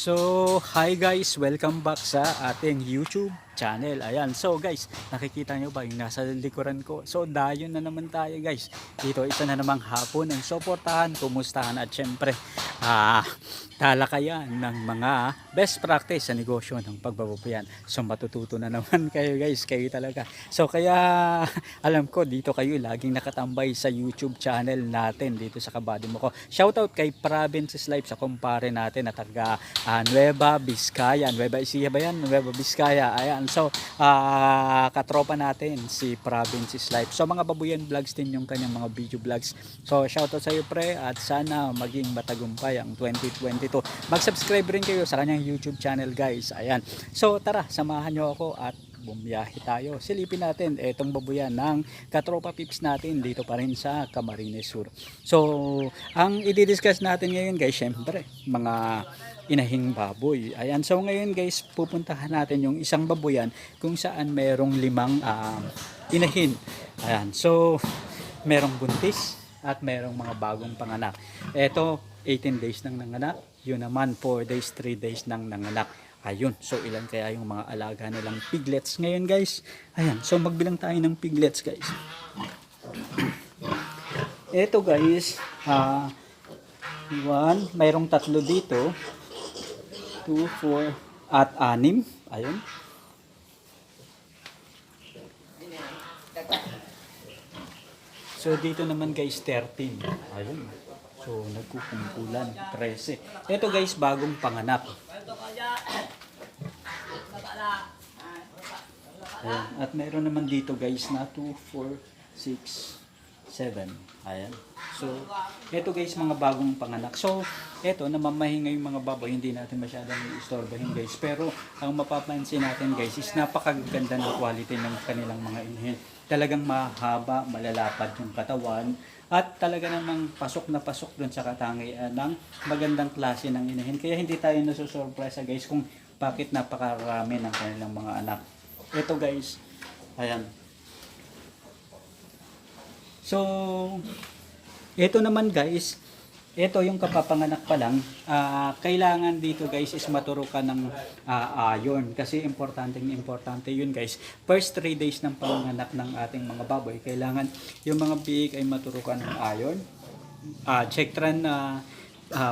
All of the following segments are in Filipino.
So, hi guys, welcome back sa ating YouTube channel. Ayan, so guys, nakikita nyo ba yung nasa likuran ko? So, dayon na naman tayo guys. Dito, isa na namang hapon ang suportahan, kumustahan at syempre, talakayan ng mga best practice sa negosyo ng pagbababuyan. So, matututo na naman kayo guys, kayo talaga. So, kaya alam ko dito kayo laging nakatambay sa YouTube channel natin dito sa kabady mo ko. Shoutout kay Provinces Life sa kumpare natin na taga Nueva Vizcaya, Nueva Ecija ba yan? Nueva Vizcaya, ayan. So, katropa natin si Provinces Life. So, mga babuyan vlogs din yung kanyang mga video vlogs. So, shoutout sa iyo pre at sana maging matagumpay ang 2022. Mag-subscribe rin kayo sa kanyang YouTube channel guys, ayan. So, tara, samahan nyo ako at bumiyahe tayo. Silipin natin itong babuyan ng katropa pips natin dito pa rin sa Camarines Sur. So, ang i-discuss natin ngayon guys, syempre, mga inahing baboy. Ayan, so ngayon guys, pupuntahan natin yung isang babuyan kung saan merong 5 inahin. Ayan, so merong buntis at merong mga bagong panganak. Ito, 18 days nang nanganak. Yun naman, 4 days, 3 days nang nanganak. Ayun, so ilan kaya yung mga alaga nilang piglets ngayon guys? Ayan, so magbilang tayo ng piglets guys. Ito guys, 1, mayroong 3 dito, 2, 4, at 6. Ayun. So dito naman guys, 13. Ayun. So nagkukumpulan, 13. Ito guys, bagong panganak. Ayan. At meron naman dito guys na 2, 4, 6, 7. Ayan. So, ito guys, mga bagong panganak. So, ito, namamahinga yung mga baboy. Hindi natin masyadong istorbahin guys. Pero, ang mapapansin natin guys is napakaganda ng quality ng kanilang mga inahin. Talagang mahaba, malalapad yung katawan. At talaga namang pasok na pasok dun sa katangian ng magandang klase ng inahin. Kaya hindi tayo nasusurpresa guys kung bakit napakarami ng kanilang mga anak. Ito guys, ayan. So, ito naman guys, ito yung kapapanganak pa lang, kailangan dito guys is maturo ka ng iron kasi importante yun guys. First 3 days ng panganak ng ating mga baboy, kailangan yung mga biik ay maturo ka ng iron. Chectran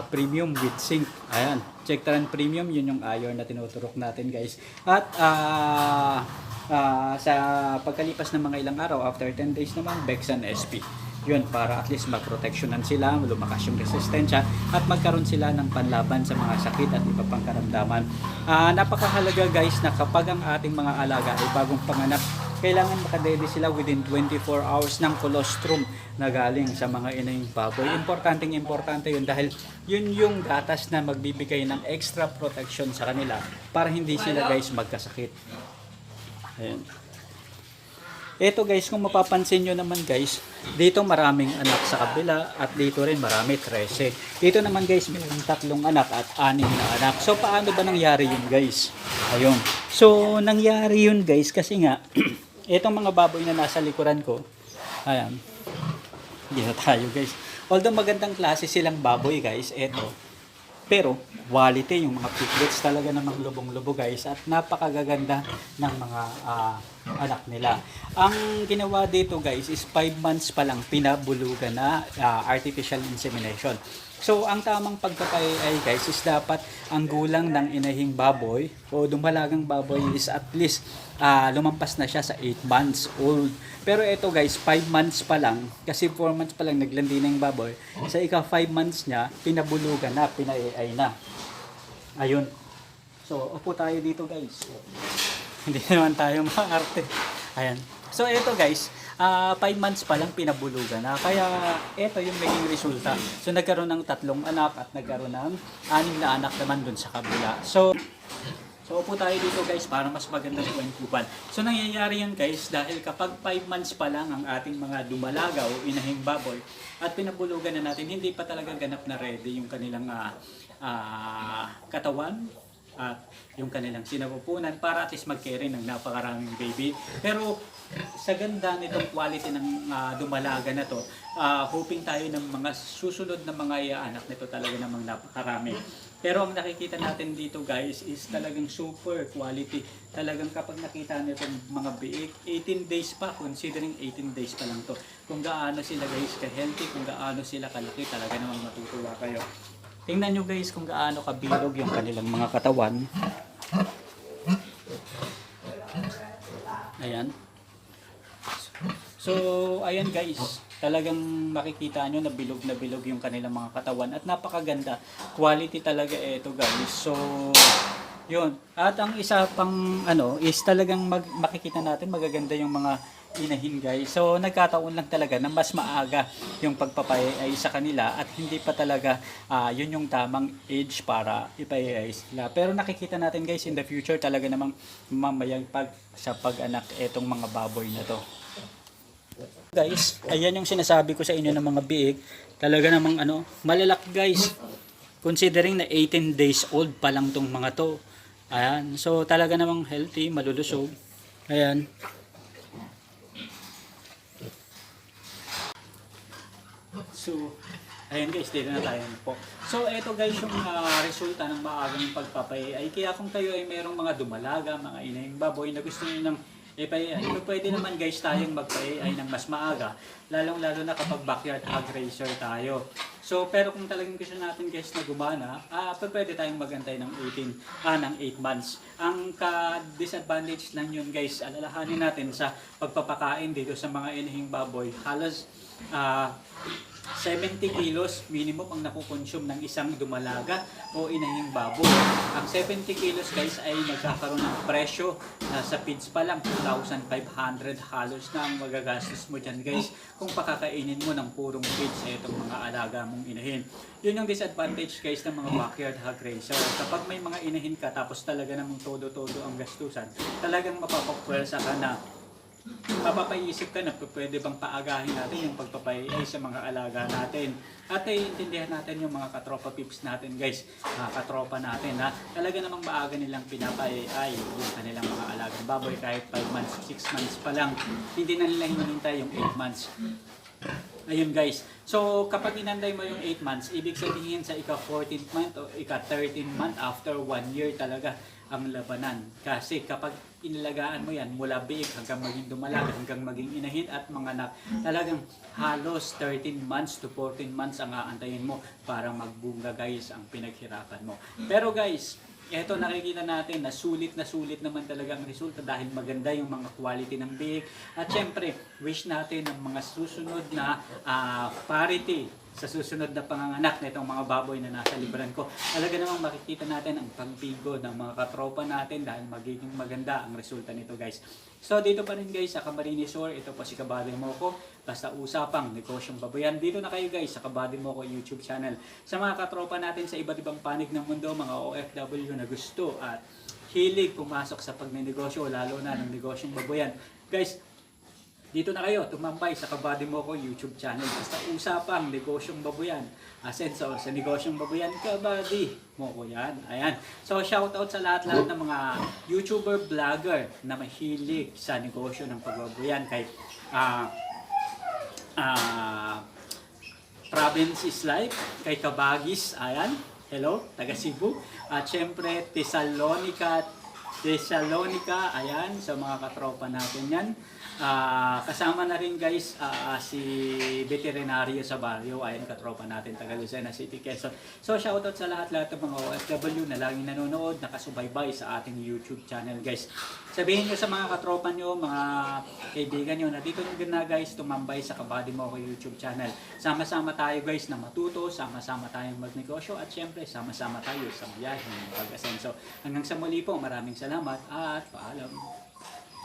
premium with zinc. Ayan, Chectran premium, yun yung iron na tinuturok natin guys. At sa pagkalipas ng mga ilang araw, after 10 days naman, Bexan SP. Yun, para at least magproteksyonan sila, lumakas yung resistensya at magkaroon sila ng panlaban sa mga sakit at iba pang karamdaman. Napakahalaga guys na kapag ang ating mga alaga ay bagong panganak, kailangan makadede sila within 24 hours ng colostrum na galing sa mga inahing baboy. Importante yun dahil yun yung gatas na magbibigay ng extra protection sa kanila para hindi sila guys magkasakit. Ayan. Ito guys, kung mapapansin nyo naman guys, dito maraming anak sa kabila at dito rin marami, 13. Dito naman guys, mayroong 3 anak at 6 na anak. So paano ba nangyari yun guys? Ayun. So nangyari yun guys kasi nga, itong mga baboy na nasa likuran ko, ayan, dito tayo guys. Although magandang klase silang baboy guys, ito. Pero quality yung mga piglets talaga namang lubong-lubo guys at napakagaganda ng mga anak nila. Ang ginawa dito guys is 5 months pa lang pinabulugan na artificial insemination. So ang tamang pagkapay ay guys is dapat ang gulang ng inahing baboy o dumalagang baboy is at least lumampas na siya sa 8 months old. Pero ito guys, 5 months pa lang, kasi 4 months pa lang naglandi na yung baboy. Sa ika 5 months niya, pinabulugan na, pina-AI na. Ayun. So, upo tayo dito guys. Hindi naman tayo maarte. Ayan. So, ito guys, 5 months pa lang pinabulugan na. Kaya, ito yung naging resulta. So, nagkaroon ng 3 anak at nagkaroon ng 6 na anak naman dun sa kabila. So, upo tayo dito guys para mas magandang kwentuhan. So nangyayari yan guys dahil kapag 5 months pa lang ang ating mga dumalaga o inahing baboy at pinabulugan na natin, hindi pa talaga ganap na ready yung kanilang katawan at yung kanilang sinapupunan para at least mag-carry ng napakaraming baby. Pero sa ganda nitong quality ng dumalaga na to, hoping tayo ng mga susunod na mga anak nito talaga namang napakarami. Pero ang nakikita natin dito guys is talagang super quality. Talagang kapag nakita nyo itong mga biik, 18 days pa, considering 18 days pa lang to. Kung gaano sila guys ka-healthy, kung gaano sila kalaki, talaga namang matutuwa kayo. Tingnan nyo guys kung gaano kabilog yung kanilang mga katawan. Ayan. So, ayan guys, talagang makikita nyo na bilog yung kanilang mga katawan at napakaganda. Quality talaga ito guys. So, yun. At ang isa pang is talagang makikita natin magaganda yung mga inahin guys. So, nagkataon lang talaga na mas maaga yung pagpapayay sa kanila at hindi pa talaga yun yung tamang age para ipayay sila. Pero nakikita natin guys in the future talaga namang mamayang sa pag-anak etong mga baboy na to. Guys, ayan yung sinasabi ko sa inyo ng mga biik. Talaga namang malalaki guys. Considering na 18 days old pa lang tong mga to. Ayan, so talaga namang healthy, malulusog. Ayan. So, ayan guys, dito na tayo po. So, eto guys yung resulta ng maagang pagpapayay. Kaya kung kayo ay merong mga dumalaga, mga inahing baboy na gusto niyo ng ipayay, pwede naman guys tayong magpayay ng mas maaga. Lalong-lalo na kapag backyard hog raiser tayo. So, pero kung talagang gusto natin guys na gumana, pwede tayong magantay ng 8 months. Ang ka-disadvantage lang yun guys, alalahanin natin sa pagpapakain dito sa mga inahing baboy. Halos 70 kilos minimum ang nakukonsume ng isang dumalaga o inahing baboy. Ang 70 kilos guys ay nagkakaroon ng presyo sa feeds pa lang 2,500 halos na ang magagastos mo dyan guys kung pakakainin mo ng purong feeds sa itong mga alaga mong inahin. Yun yung disadvantage guys ng mga backyard hog raiser. Kapag may mga inahin ka tapos talaga namang todo-todo ang gastusan, talagang mapapapwelsa ka na mapapaisip ka na pwede bang paagahin natin yung pagpapayay sa mga alaga natin. At iintindihan natin yung mga katropa pips natin guys, katropa natin talaga namang maaga nilang pinapayay yung kanilang mga alagang baboy kahit 5 months, 6 months pa lang. Hindi na nila hinihintay yung 8 months. Ayun guys, so kapag inanday mo yung 8 months, ibig sabihin sa ika-14th month o ika-13th month after 1 year talaga ang labanan. Kasi kapag inalagaan mo yan mula biik hanggang maging dumalaga, hanggang maging inahin at mga anak, talagang halos 13 months to 14 months ang aantayin mo para magbunga guys ang pinaghirapan mo. Pero guys, eto nakikita natin na sulit naman talaga ang resulta dahil maganda yung mga quality ng biik. At syempre, wish natin ng mga susunod na parity sa susunod na panganganak na itong mga baboy na nasa liburan ko. Talaga namang makikita natin ang pagbigo ng mga katropa natin dahil magiging maganda ang resulta nito guys. So dito pa rin guys sa Camarines Shore, ito po si Kabady Moko. Basta usapang negosyong baboyan. Dito na kayo guys sa Kabady Moko YouTube channel. Sa mga katropa natin sa iba't ibang panig ng mundo, mga OFW na gusto at hilig pumasok sa pagnenegosyo, lalo na ng negosyong baboyan. Guys, dito na kayo, tumambay sa Kabady Moko YouTube channel. Basta usapang negosyong baboyan. Asenso sa negosyong baboyan, Kabady Moko yan. Ayan. So shoutout sa lahat-lahat ng mga YouTuber, vlogger na mahilig sa negosyo ng pagbaboyan. Kay Province is Life, kay Kabagis, ayan. Hello, taga Cebu. At syempre, Thessalonica, ayan, sa mga katropa natin yan. Kasama na rin guys si veterinaryo sa baryo, ayan katropa natin taga Lucena City, Quezon. So shoutout sa lahat-lahat ng mga OFW na laging nanonood, nakasubaybay sa ating YouTube channel guys. Sabihin nyo sa mga katropa nyo, mga kaibigan nyo na dito na guys tumambay sa Kabady Moko YouTube channel. Sama-sama tayo guys na matuto, sama-sama tayong magnegosyo at syempre sama-sama tayo sa biyahe ng pag-asenso. Hanggang sa muli po, maraming salamat at paalam.